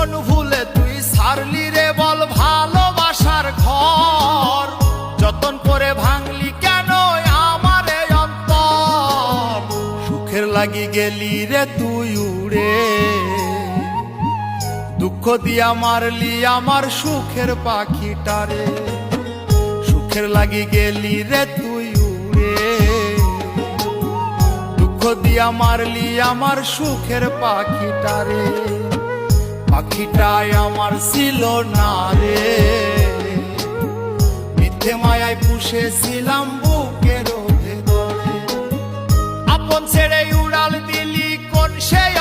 কোন ভুলে তুই ছাড়লি রে বল ভালোবাসার ঘর, যতন করে ভাঙলি কেন আমার এই অন্তর। সুখের লাগি গেলি রে তুই উড়ে, দুঃখ দিয়া মারলি আমার সুখের পাখিটারে। সুখের লাগি গেলি রে তুই উড়ে, দুঃখ দিয়া মারলি আমার সুখের পাখিটারে। পাখিটাই আমার ছিল না রে, মিথ্যে মায়ায় পুষেছিলাম বুকের ভেতরে। আপন ছেড়ে উড়াল দিলি কোন সেই